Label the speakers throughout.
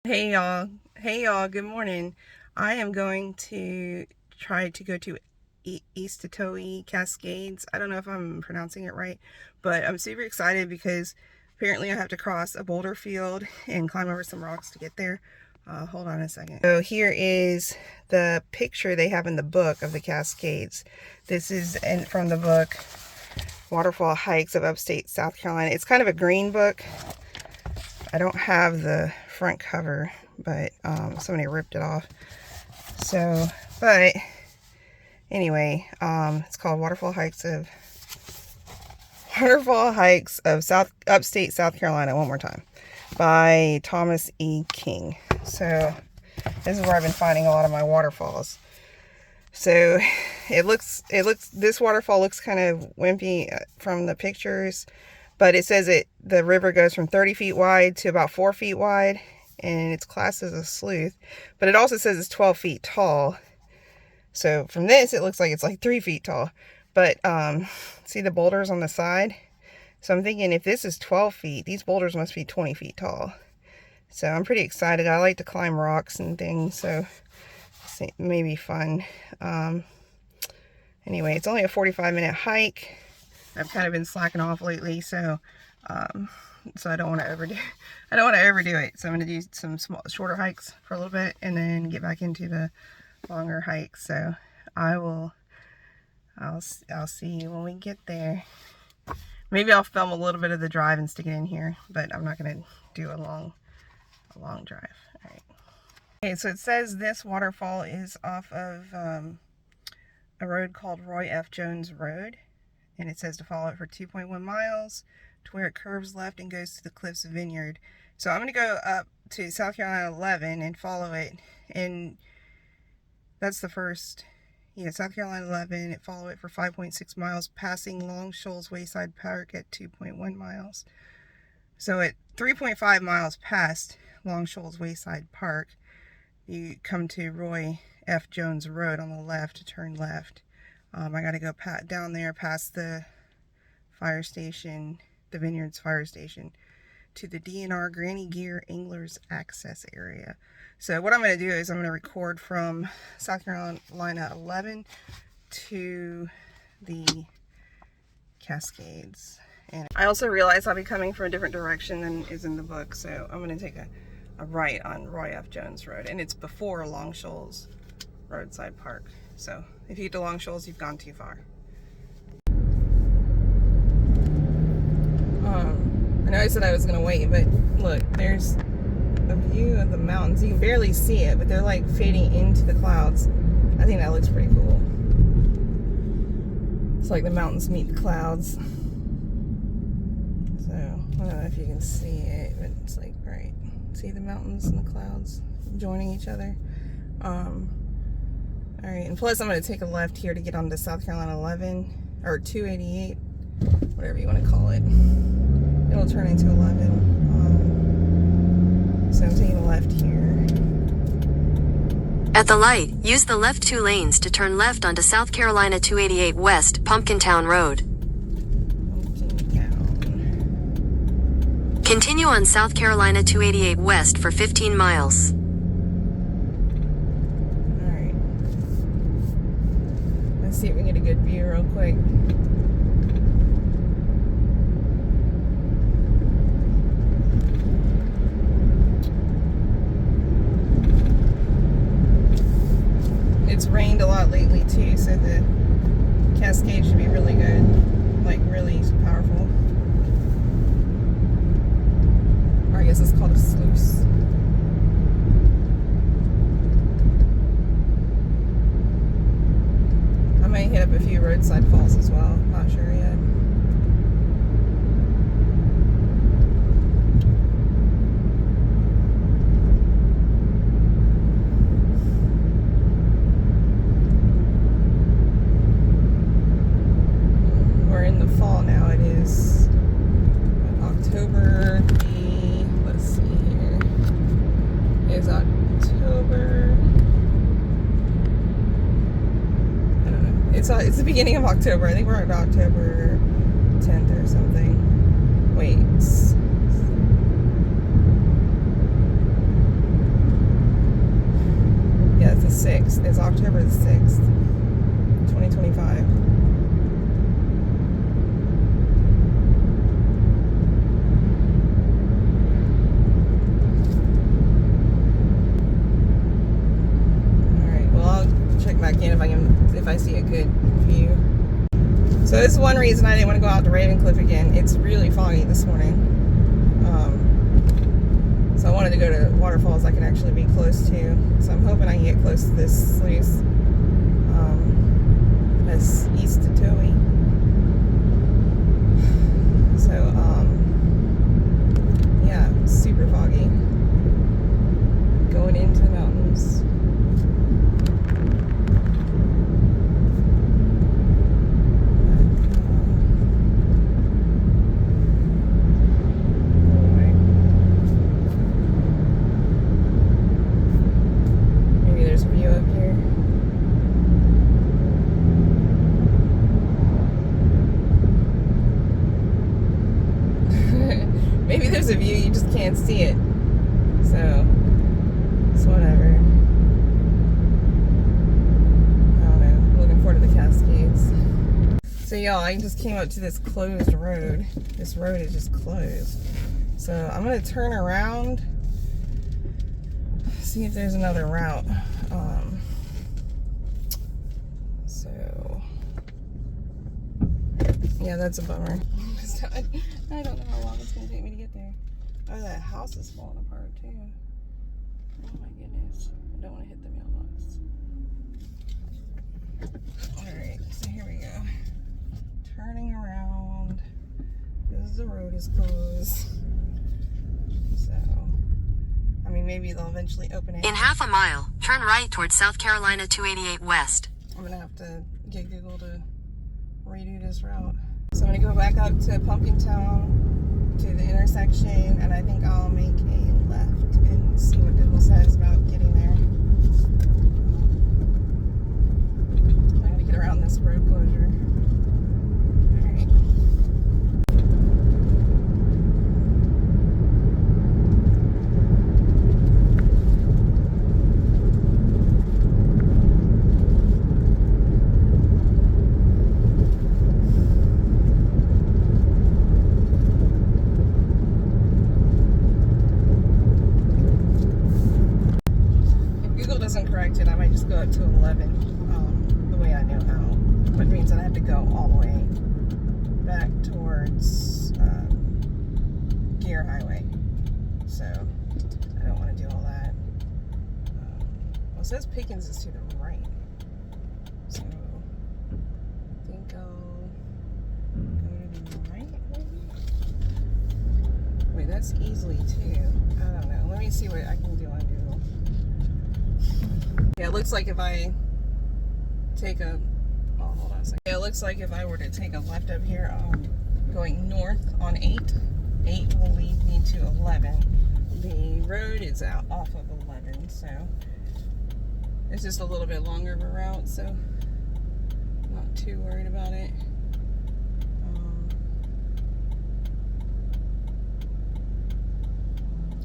Speaker 1: Hey y'all, good morning. I am going to try to go to Eastatoee Cascades. I don't know if I'm pronouncing it right, but I'm super excited because apparently I have to cross a boulder field and climb over some rocks to get there. Hold on a second. So here is the picture they have in the book of the Cascades. This is from the book Waterfall Hikes of Upstate South Carolina. It's kind of a green book. I don't have the front cover, but somebody ripped it off. So, but anyway, it's called Waterfall Hikes of Upstate South Carolina. One more time, by Thomas E. King. So this is where I've been finding a lot of my waterfalls. So this waterfall looks kind of wimpy from the pictures. But it says the river goes from 30 feet wide to about 4 feet wide, and it's classed as a slough. But it also says it's 12 feet tall. So from this, it looks like it's like 3 feet tall. But see the boulders on the side? So I'm thinking if this is 12 feet, these boulders must be 20 feet tall. So I'm pretty excited. I like to climb rocks and things, so it may be fun. Anyway, it's only a 45-minute hike. I've kind of been slacking off lately, so I don't want to overdo it. So I'm going to do some shorter hikes for a little bit and then get back into the longer hikes. So I'll see you when we get there. Maybe I'll film a little bit of the drive and stick it in here, but I'm not going to do a long drive. All right. Okay, so it says this waterfall is off of a road called Roy F. Jones Road. And it says to follow it for 2.1 miles to where it curves left and goes to the Cliffs Vineyard. So I'm going to go up to South Carolina 11 and follow it. And that's the first, South Carolina 11, follow it for 5.6 miles, passing Long Shoals Wayside Park at 2.1 miles. So at 3.5 miles past Long Shoals Wayside Park, you come to Roy F. Jones Road on the left to turn left. I got to go down there past the fire station, the Vineyards fire station, to the DNR Granny Gear Anglers Access Area. So what I'm going to do is I'm going to record from South Carolina 11 to the Cascades. And I also realize I'll be coming from a different direction than is in the book, so I'm going to take a right on Roy F. Jones Road, and it's before Long Shoals Roadside Park. So if you get to Long Shoals, you've gone too far. I know I said I was gonna wait, but look, there's a view of the mountains. You can barely see it, but they're like fading into the clouds. I think that looks pretty cool. It's like the mountains meet the clouds. So I don't know if you can see it, but it's like right. See the mountains and the clouds joining each other. Alright, and plus I'm going to take a left here to get onto South Carolina 11, or 288, whatever you want to call it. It'll turn into 11. So I'm taking a left here.
Speaker 2: At the light, use the left 2 lanes to turn left onto South Carolina 288 West, Pumpkintown Road. Continue on South Carolina 288 West for 15 miles.
Speaker 1: Let's see if we can get a good view real quick. It's rained a lot lately too, so the Cascade should be really good, like really powerful. Or I guess it's called a sluice. I might hit up a few roadside falls as well. Not sure yet. We're in the fall now. It is October. Let's see here. It is October. It's the beginning of October. I think we're at October 10th or something. Wait. 6th. It's October the 6th, 2025. Alright, well I'll check back in if I see a good view. So this is one reason I didn't want to go out to Ravencliff again. It's really foggy this morning. So I wanted to go to waterfalls I can actually be close to. So I'm hoping I can get close to this sluice. That's Eastatoee. So, yeah, super foggy. Going into the mountains. Maybe there's a view, you just can't see it. So, it's whatever. I don't know. I'm looking forward to the Cascades. So y'all, I just came up to this closed road. This road is just closed. So I'm gonna turn around, see if there's another route. So, yeah, that's a bummer. I don't know how long it's going to take me to get there. Oh, that house is falling apart too. Oh my goodness. I don't want to hit the mailbox. Alright, so here we go. Turning around. The road is closed. So, I mean, maybe they'll eventually open it.
Speaker 2: In half a mile, turn right towards South Carolina 288 West.
Speaker 1: I'm going to have to get Google to redo this route. So I'm going to go back up to Pumpkintown to the intersection, and I think I'll make a left and see what Google says about getting there. I got to get around this road closure. Alright. I might just go up to 11 the way I know how, which means I have to go all the way back towards Gear Highway, so I don't want to do all that. Well, it says Pickens is to the right, so I think I'll go to the right maybe? Wait, that's easily too. I don't know. Let me see what I can do on Google. Yeah, it looks like if I take a, oh, hold on a second. Yeah, it looks like if I were to take a left up here, going north on 8 will lead me to 11. The road is out off of 11, so it's just a little bit longer of a route, so I'm not too worried about it.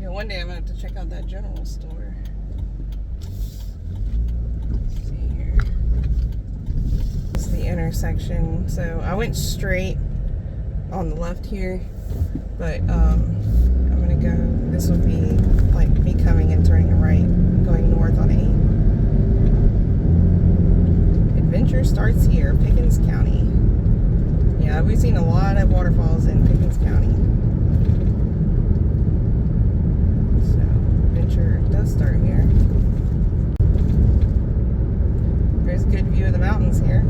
Speaker 1: Yeah, one day I'm gonna have to check out that general store. The intersection. So I went straight on the left here, but I'm gonna go, this would be like me coming and turning a right, going north on 8. Adventure starts here, Pickens County. Yeah, we've seen a lot of waterfalls in Pickens County. So adventure does start here. There's a good view of the mountains here.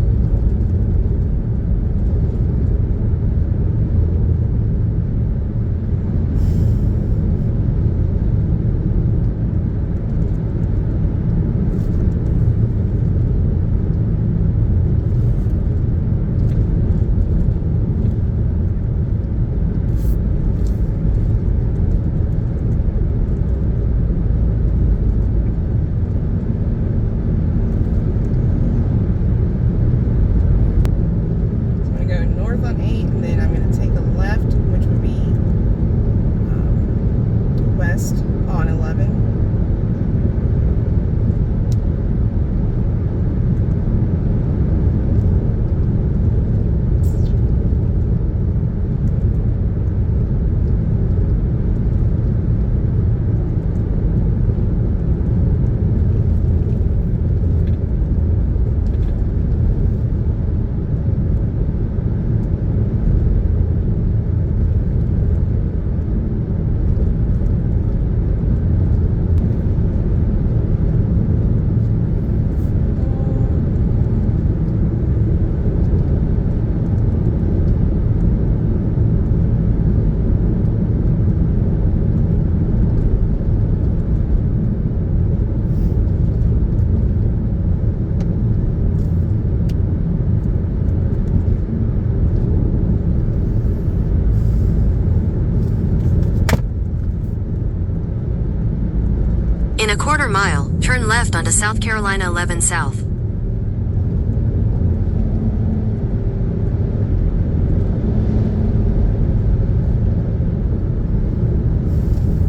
Speaker 2: In a quarter mile, turn left onto South Carolina 11 South.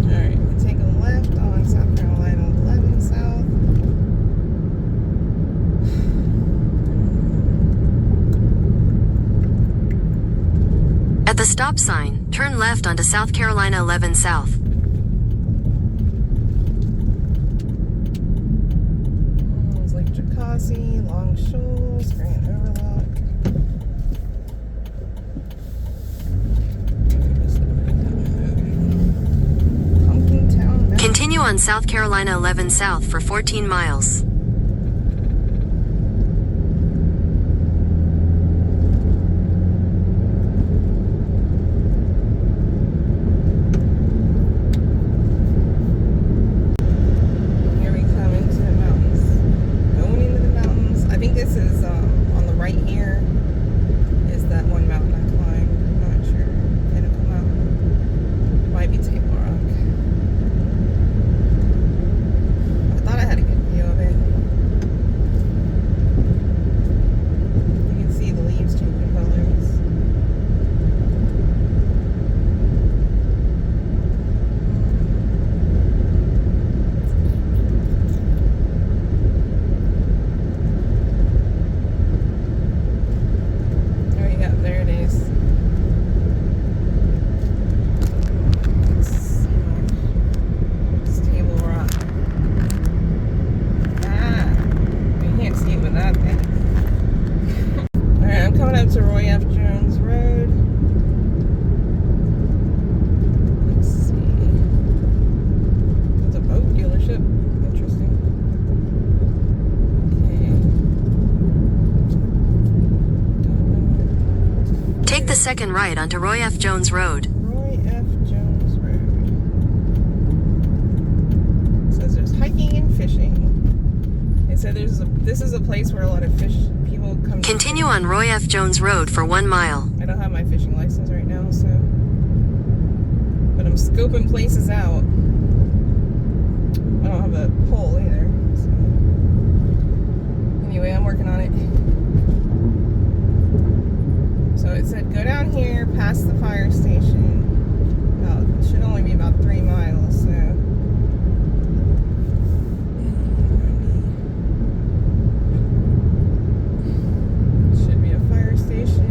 Speaker 1: Alright, we'll take a left on South Carolina 11 South.
Speaker 2: At the stop sign, turn left onto South Carolina 11 South.
Speaker 1: It's Lake Jocassee, Long Shoals, Grand Overlook. Pumpkin Town Mountain.
Speaker 2: Continue on South Carolina 11 South for 14 miles.
Speaker 1: Here we come into the mountains. Going into the mountains. I think this is on the right here is that one mountain I climbed. I'm not sure. Pinnacle Mountain. Might be Table Rock. I thought I had a good view of it. You can see the leaves changing colors. Oh yeah, there it is. Let's see. It's Table Rock. Ah, you can't see it with that thing. Alright, I'm coming up to Roy F. Jones Road. Let's see. It's a boat dealership. Interesting. Okay.
Speaker 2: Take the second right onto Roy F. Jones Road.
Speaker 1: Roy F. Jones Road. It says there's hiking and fishing. It said this is a place where a lot of people come to.
Speaker 2: Continue on Roy F. Jones Road for 1 mile.
Speaker 1: I don't have my fishing license right now, so. But I'm scoping places out. I don't have a pole either. So. Anyway, I'm working on it. So it said go down here past the fire station. Well, it should only be about 3 miles, so. Should be a fire station.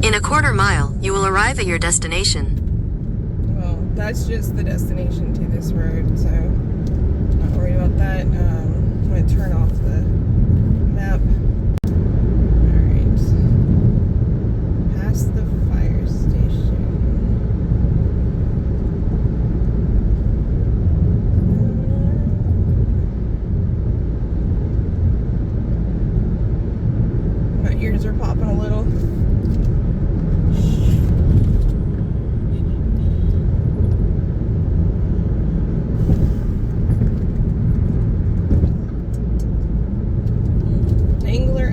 Speaker 2: In a quarter mile, you will arrive at your destination.
Speaker 1: Well, that's just the destination to this road, so not worried about that. I'm going to turn off the map. Alright. Past the fire station. My ears are popping a little.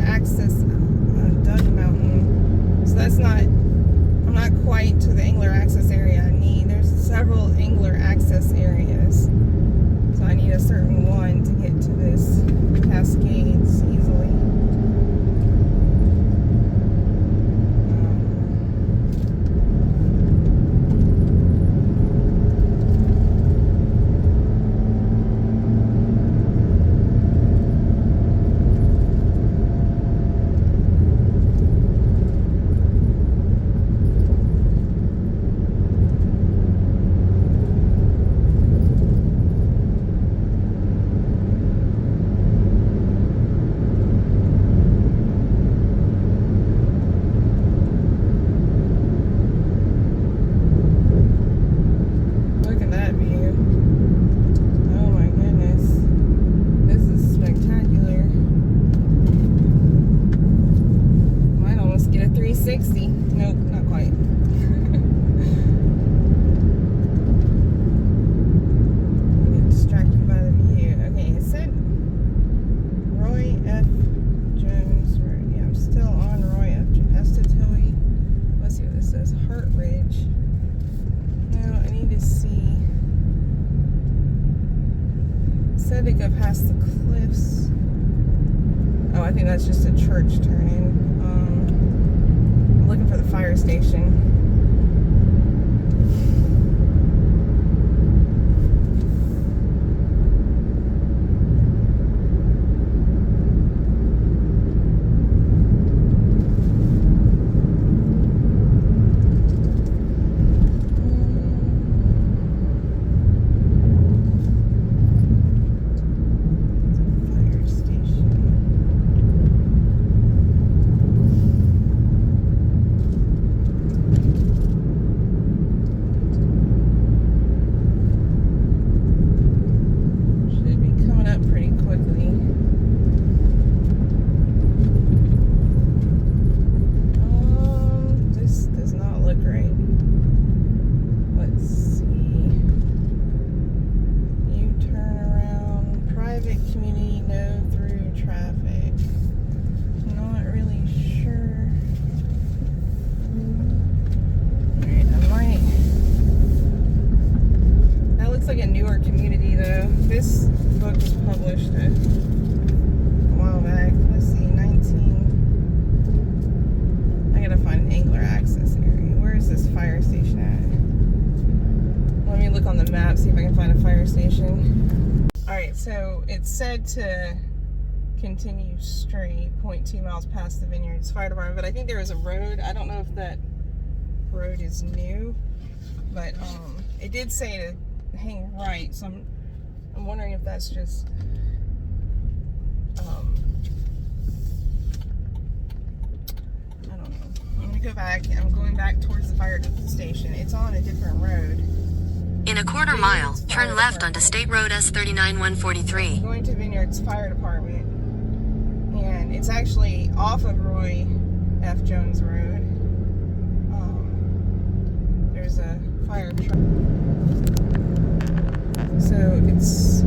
Speaker 1: Access said to go past the cliffs. Oh, I think that's just a church turning. I'm looking for the fire station. This book was published a while back. Let's see, 19. I gotta find an angler access area. Where is this fire station at? Let me look on the map, see if I can find a fire station. Alright, so it's said to continue straight, 0.2 miles past the Vineyards Fire Department, but I think there is a road. I don't know if that road is new, but it did say to hang right, so I'm wondering if that's just I don't know. I'm gonna go back. I'm going back towards the fire station. It's on a different road.
Speaker 2: In a quarter mile, turn left onto State Road S39-143.
Speaker 1: I'm going to Vineyards Fire Department, and it's actually off of Roy F. Jones Road. There's a fire truck. So it's,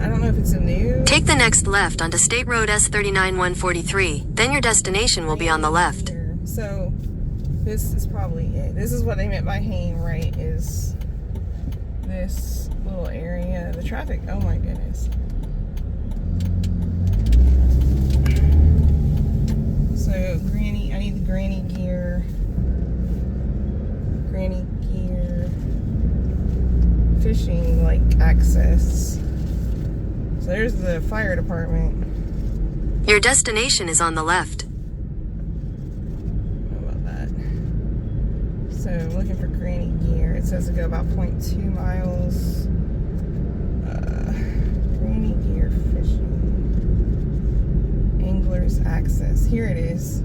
Speaker 1: I don't know if it's a new.
Speaker 2: Take the next left onto State Road S39-143. Then your destination will be on the left.
Speaker 1: So this is probably it. This is what they meant by hanging right, is this little area. The traffic, oh my goodness. So granny, I need the granny gear. Granny gear. Fishing like access. So there's the fire department.
Speaker 2: Your destination is on the left.
Speaker 1: How about that? So I'm looking for granny gear. It says to go about 0.2 miles. Granny gear fishing. Angler's access. Here it is.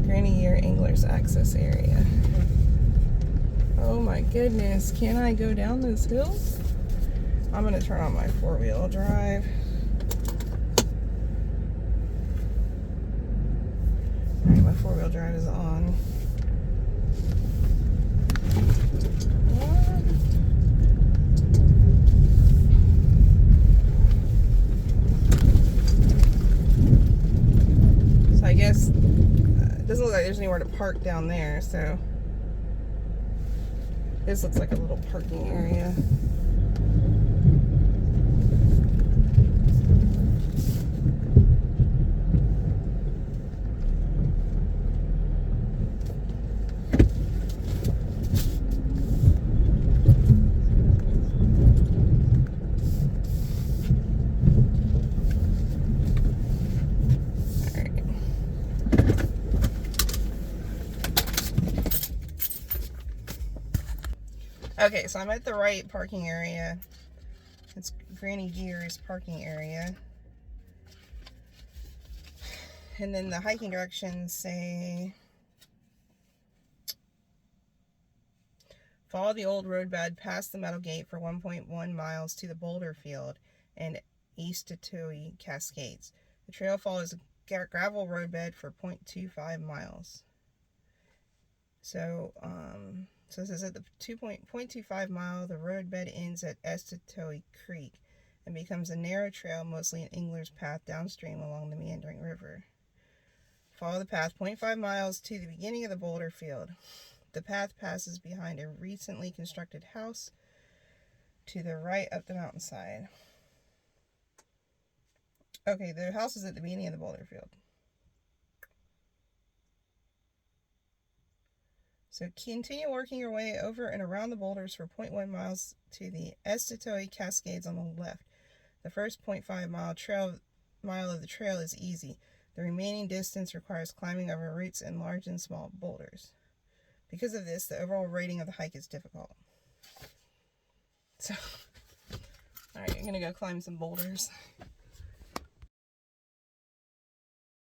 Speaker 1: Granny gear angler's access area. Oh my goodness, can I go down this hill? I'm gonna turn on my 4-wheel drive. Alright, my 4-wheel drive is on. So I guess it doesn't look like there's anywhere to park down there, so this looks like a little parking area. Okay, so I'm at the right parking area. It's Granny Gear's parking area. And then the hiking directions say, follow the old road bed past the metal gate for 1.1 miles to the boulder field and Eastatoee Cascades. The trail follows a gravel roadbed for 0.25 miles. So, so it says at the 0.25 mile, the roadbed ends at Eastatoee Creek and becomes a narrow trail, mostly an angler's path downstream along the meandering river. Follow the path 0.5 miles to the beginning of the boulder field. The path passes behind a recently constructed house to the right up the mountainside. Okay, the house is at the beginning of the boulder field. So continue working your way over and around the boulders for 0.1 miles to the Eastatoee Cascades on the left. The first 0.5 mile of the trail is easy. The remaining distance requires climbing over roots and large and small boulders. Because of this, the overall rating of the hike is difficult. So, alright, I'm going to go climb some boulders.